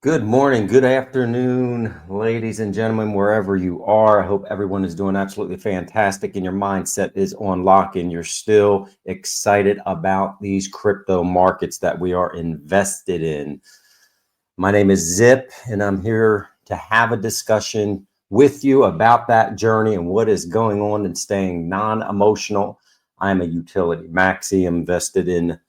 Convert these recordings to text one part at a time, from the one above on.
Good morning, good afternoon, ladies and gentlemen, wherever you are. I hope everyone is doing absolutely fantastic and your mindset is on lock and you're still excited about these crypto markets that we are invested in. My name is Zip, and I'm here to have a discussion with you about that journey and what is going on and staying non-emotional. I'm a utility maxi invested in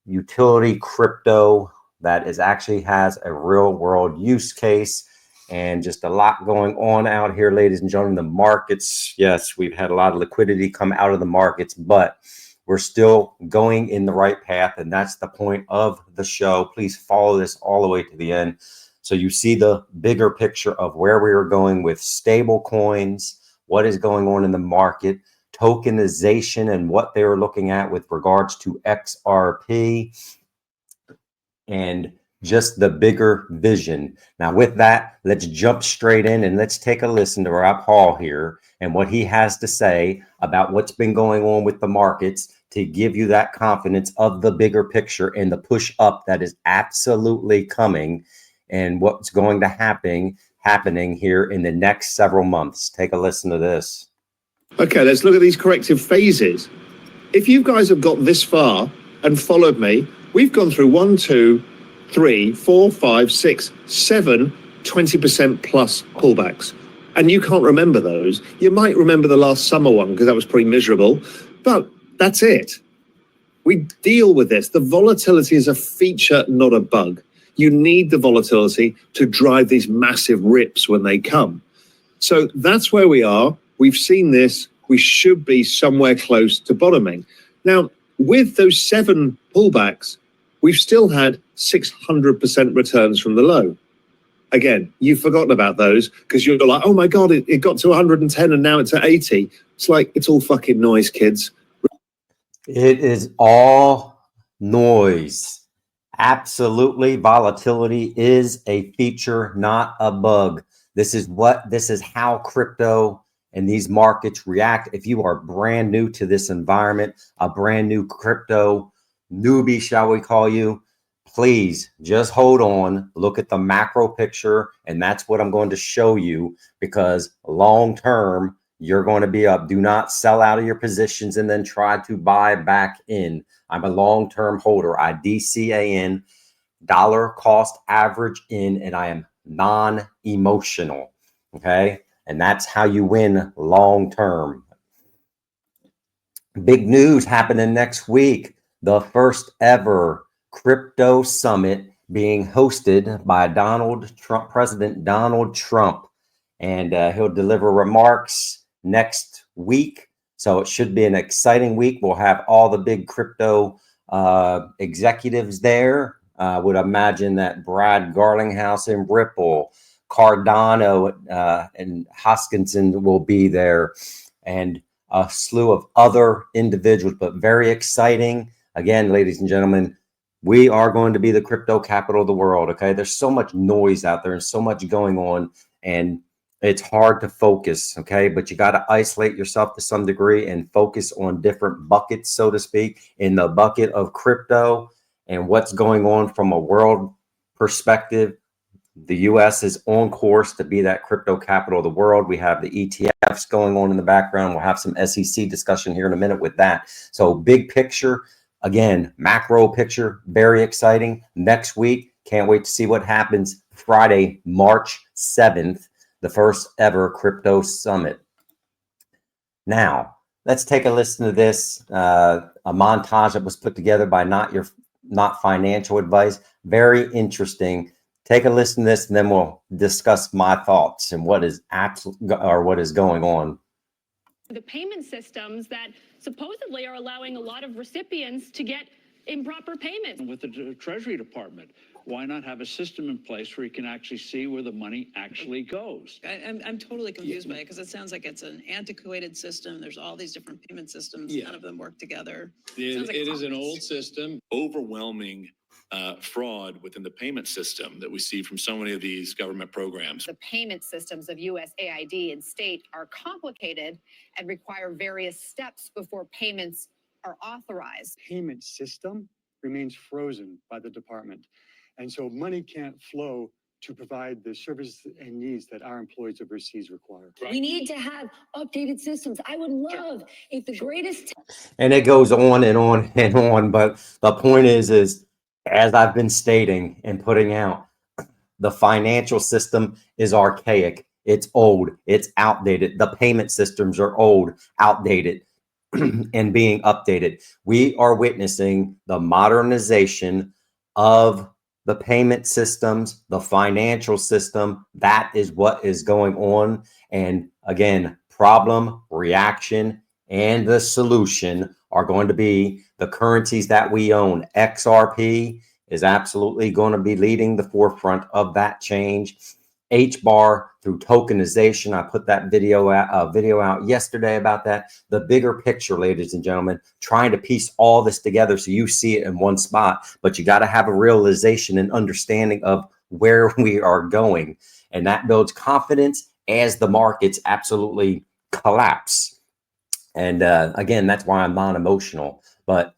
utility crypto that is actually has a real world use case and just a lot going on out here, ladies and gentlemen. The markets, yes, we've had a lot of liquidity come out of the markets, but we're still going in the right path. And that's the point of the show. Please follow this all the way to the end, so you see the bigger picture of where we are going with stable coins, what is going on in the market, tokenization, and what they were looking at with regards to XRP, and just the bigger vision. Now, with that, let's jump straight in and let's take a listen to Rob Hall here and what he has to say about what's been going on with the markets to give you that confidence of the bigger picture and the push up that is absolutely coming and what's going to happening here in the next several months. Take a listen to this. Okay, let's look at these corrective phases. If you guys have got this far and followed me, we've gone through 1, 2, 3, 4, 5, 6, 7, 20% plus pullbacks. And you can't remember those. You might remember the last summer one because that was pretty miserable, but that's it. We deal with this. The volatility is a feature, not a bug. You need the volatility to drive these massive rips when they come. So that's where we are. We've seen this. We should be somewhere close to bottoming. Now, with those 7 pullbacks, we've still had 600% returns from the low. Again, you've forgotten about those because you're like, oh my God, it got to 110 and now it's at 80. It's like, it's all fucking noise, kids. It is all noise. Absolutely. Volatility is a feature, not a bug. This is how crypto and these markets react. If you are brand new to this environment, a brand new crypto newbie, shall we call you, please just hold on, look at the macro picture, and that's what I'm going to show you, because long term, you're going to be up. Do not sell out of your positions and then try to buy back in. I'm a long-term holder. I DCAN, dollar cost average in, and I am non-emotional, okay? And that's how you win long term. Big news happening next week. The first ever crypto summit being hosted by President Donald Trump. And he'll deliver remarks next week. So it should be an exciting week. We'll have all the big crypto executives there. I would imagine that Brad Garlinghouse and Ripple, Cardano and Hoskinson will be there, and a slew of other individuals, but very exciting. Again, ladies and gentlemen, we are going to be the crypto capital of the world. Okay. There's so much noise out there and so much going on, and it's hard to focus. Okay. But you got to isolate yourself to some degree and focus on different buckets, so to speak, in the bucket of crypto and what's going on from a world perspective. The U.S. is on course to be that crypto capital of the world. We have the ETFs going on in the background. We'll have some SEC discussion here in a minute with that. So big picture, again, macro picture, very exciting. Next week, can't wait to see what happens Friday, March 7th, the first ever crypto summit. Now, let's take a listen to this, a montage that was put together by Not Financial Advice. Very interesting. Take a listen to this, and then we'll discuss my thoughts and what is going on. The payment systems that supposedly are allowing a lot of recipients to get improper payments. With the Treasury Department, why not have a system in place where you can actually see where the money actually goes? I'm totally confused by it, because it sounds like it's an antiquated system. There's all these different payment systems. None of them work together. It is an old system. Overwhelming fraud within the payment system that we see from so many of these government programs. The payment systems of USAID and state are complicated and require various steps before payments are authorized. Payment system? remains frozen by the department. And so money can't flow to provide the services and needs that our employees overseas require. We need to have updated systems. I would love if the greatest. And it goes on and on and on. But the point is as I've been stating and putting out, the financial system is archaic. It's old. It's outdated. The payment systems are old, outdated, and being updated. We are witnessing the modernization of the payment systems, the financial system. That is what is going on. And again, problem, reaction, and the solution are going to be the currencies that we own. XRP is absolutely going to be leading the forefront of that change. HBAR through tokenization. I put that video out yesterday about that. The bigger picture, ladies and gentlemen, trying to piece all this together so you see it in one spot, but you got to have a realization and understanding of where we are going. And that builds confidence as the markets absolutely collapse. And again, that's why I'm non-emotional, but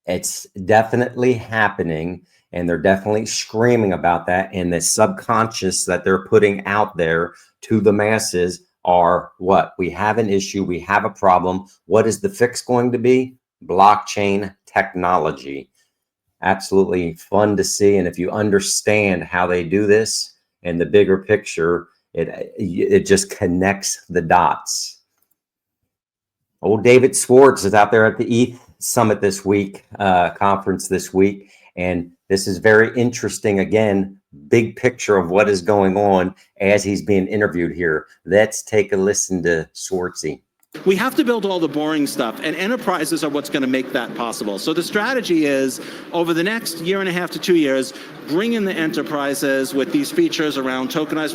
it's definitely happening. And they're definitely screaming about that. And the subconscious that they're putting out there to the masses are what? We have an issue. We have a problem. What is the fix going to be? Blockchain technology. Absolutely fun to see. And if you understand how they do this and the bigger picture, it just connects the dots. Old David Schwartz is out there at the ETH Summit this week, conference this week. And this is very interesting. Again, big picture of what is going on as he's being interviewed here. Let's take a listen to Schwartzy. We have to build all the boring stuff, and enterprises are what's going to make that possible. So the strategy is, over the next 1.5 to 2 years, bring in the enterprises with these features around tokenized.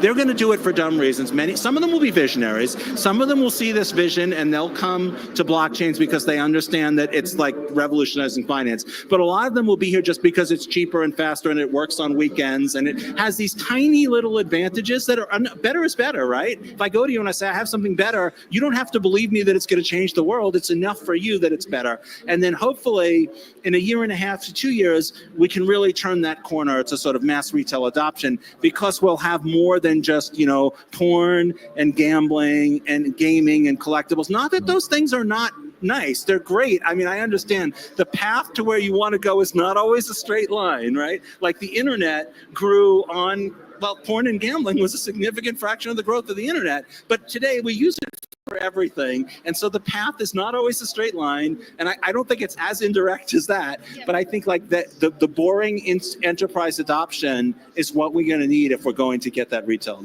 They're going to do it for dumb reasons. Some of them will be visionaries. Some of them will see this vision and they'll come to blockchains because they understand that it's like revolutionizing finance. But a lot of them will be here just because it's cheaper and faster and it works on weekends and it has these tiny little advantages that are better is better, right? If I go to you and I say I have something better, you don't have to believe me that it's going to change the world. It's enough for you that it's better. And then hopefully in 1.5 to 2 years, we can really turn that corner to sort of mass retail adoption, because we'll have more than just, you know, porn and gambling and gaming and collectibles. Not that those things are not nice. They're great. I mean, I understand the path to where you want to go is not always a straight line, right? Like the internet grew on, well, porn and gambling was a significant fraction of the growth of the internet. But today we use it for everything. And so the path is not always a straight line. And I don't think it's as indirect as that. Yeah. But I think like the boring enterprise adoption is what we're going to need if we're going to get that retail.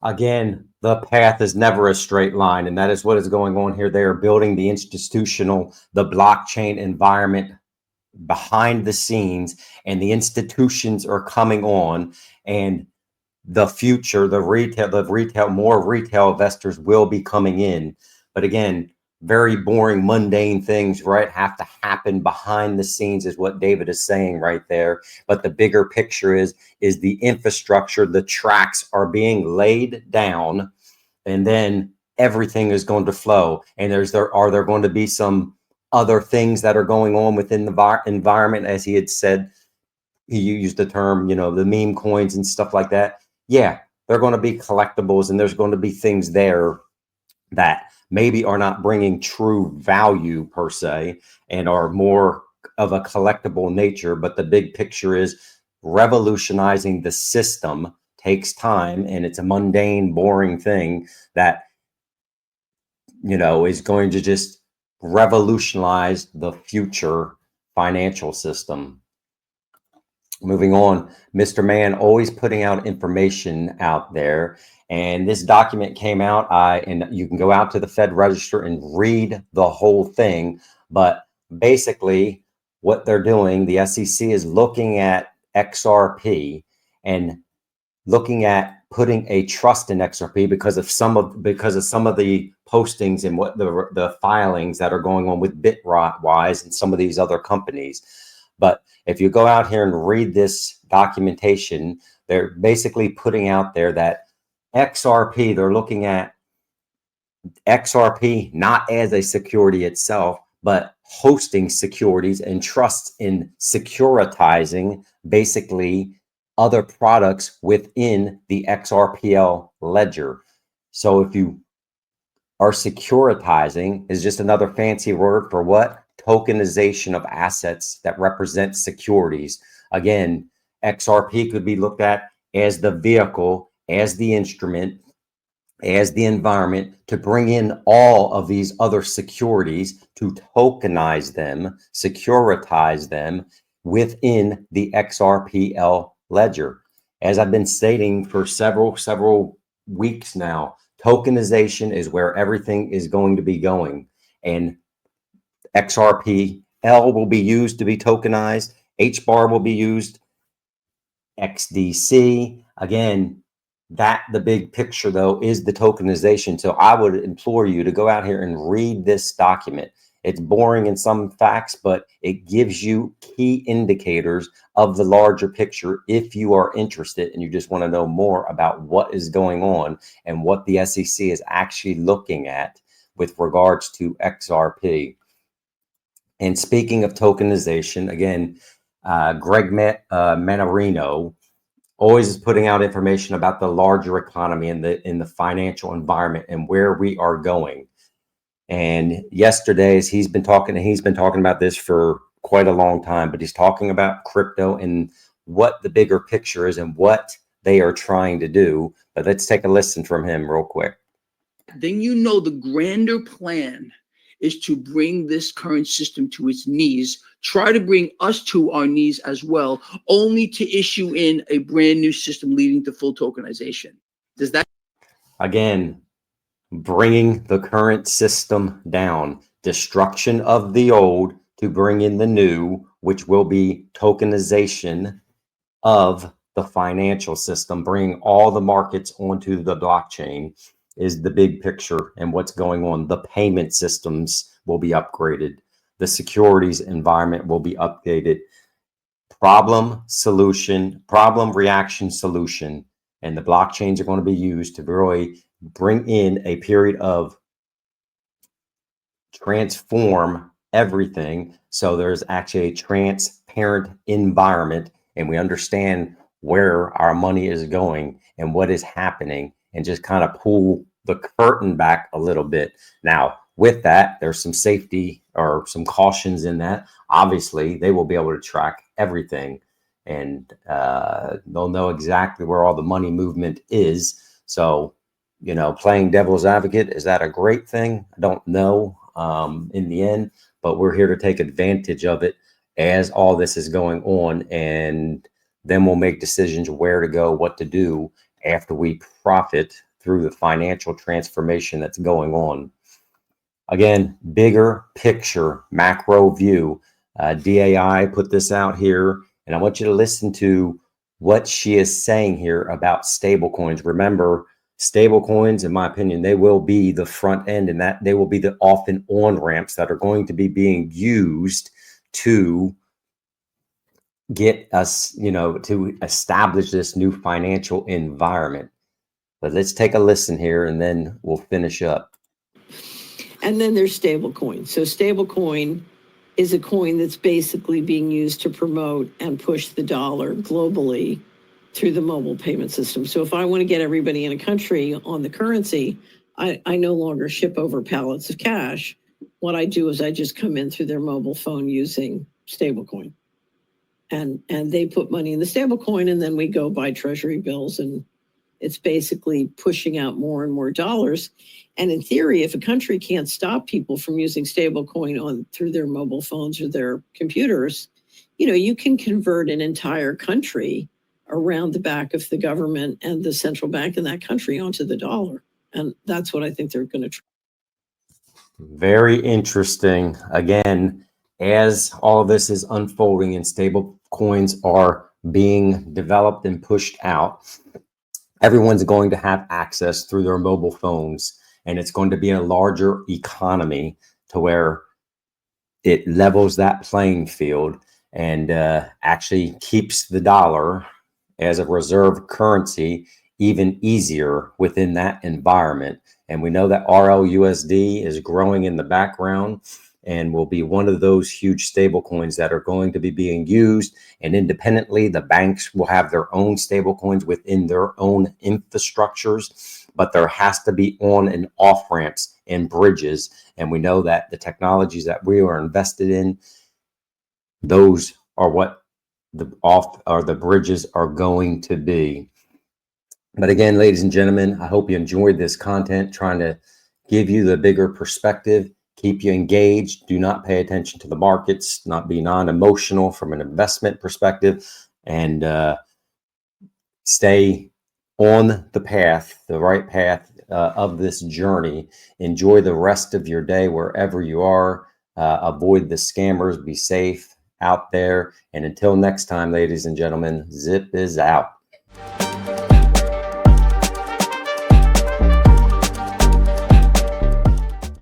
Again, the path is never a straight line. And that is what is going on here. They are building the institutional, the blockchain environment behind the scenes, and the institutions are coming on, and the future, the retail, more retail investors will be coming in. But again, very boring, mundane things, right, have to happen behind the scenes is what David is saying right there. But the bigger picture is the infrastructure, the tracks are being laid down, and then everything is going to flow. And are there going to be some other things that are going on within the environment? As he had said, he used the term, you know, the meme coins and stuff like that. Yeah, they're going to be collectibles, and there's going to be things there that maybe are not bringing true value per se and are more of a collectible nature. But the big picture is revolutionizing the system takes time, and it's a mundane, boring thing that, you know, is going to just revolutionize the future financial system. Moving on, Mr. Man always putting out information out there. And this document came out, and you can go out to the Fed Register and read the whole thing. But basically what they're doing, the SEC is looking at XRP and looking at putting a trust in XRP because of some of the postings and what the filings that are going on with Bitwise and some of these other companies. But if you go out here and read this documentation, they're basically putting out there that XRP, they're looking at XRP not as a security itself, but hosting securities and trusts in securitizing basically other products within the XRPL ledger. So if you are securitizing, is just another fancy word for what? Tokenization of assets that represent securities. Again, XRP could be looked at as the vehicle, as the instrument, as the environment to bring in all of these other securities, to tokenize them, securitize them within the XRPL ledger. As I've been stating for several weeks now, tokenization is where everything is going to be going, and XRPL will be used to be tokenized. HBAR will be used. XDC, again, that the big picture though is the tokenization. So I would implore you to go out here and read this document. It's boring in some facts, but it gives you key indicators of the larger picture if you are interested and you just want to know more about what is going on and what the SEC is actually looking at with regards to XRP. And speaking of tokenization, again, Greg Manarino always is putting out information about the larger economy and in the financial environment and where we are going. And yesterday, as he's been talking about this for quite a long time, but he's talking about crypto and what the bigger picture is and what they are trying to do. But let's take a listen from him real quick. Then you know the grander plan is to bring this current system to its knees, try to bring us to our knees as well, only to issue in a brand new system leading to full tokenization. Does that? Again, bringing the current system down, destruction of the old to bring in the new, which will be tokenization of the financial system, bringing all the markets onto the blockchain is the big picture and what's going on. The payment systems will be upgraded. The securities environment will be updated. Problem, solution, problem, reaction, solution. And the blockchains are going to be used to really bring in a period of transform everything. So there's actually a transparent environment and we understand where our money is going and what is happening, and just kind of pull the curtain back a little bit. Now, with that, there's some safety or some cautions in that. Obviously, they will be able to track everything and they'll know exactly where all the money movement is. So, you know, playing devil's advocate, is that a great thing? I don't know in the end, but we're here to take advantage of it as all this is going on, and then we'll make decisions where to go, what to do after we profit through the financial transformation that's going on. Again, bigger picture, macro view. DAI put this out here, and I want you to listen to what she is saying here about stablecoins. Remember, stablecoins, in my opinion, they will be the front end, and that they will be the off and on ramps that are going to be being used to get us, you know, to establish this new financial environment. But let's take a listen here and then we'll finish up. And then there's stablecoin. So stablecoin is a coin that's basically being used to promote and push the dollar globally through the mobile payment system. So if I want to get everybody in a country on the currency, I no longer ship over pallets of cash. What I do is I just come in through their mobile phone using stablecoin. And they put money in the stablecoin, and then we go buy treasury bills, and it's basically pushing out more and more dollars. And in theory, if a country can't stop people from using stablecoin on through their mobile phones or their computers, you know, you can convert an entire country around the back of the government and the central bank in that country onto the dollar. And that's what I think they're going to try. Very interesting. Again, as all of this is unfolding and stable coins are being developed and pushed out, everyone's going to have access through their mobile phones, and it's going to be a larger economy to where it levels that playing field and actually keeps the dollar as a reserve currency even easier within that environment. And we know that RLUSD is growing in the background, and will be one of those huge stable coins that are going to be being used. And independently, the banks will have their own stable coins within their own infrastructures, but there has to be on and off ramps and bridges. And we know that the technologies that we are invested in, those are what the bridges are going to be. But again, ladies and gentlemen, I hope you enjoyed this content, trying to give you the bigger perspective, keep you engaged. Do not pay attention to the markets, not be non-emotional from an investment perspective, and stay on the path, the right path of this journey. Enjoy the rest of your day wherever you are. Avoid the scammers. Be safe out there. And until next time, ladies and gentlemen, Zip is out.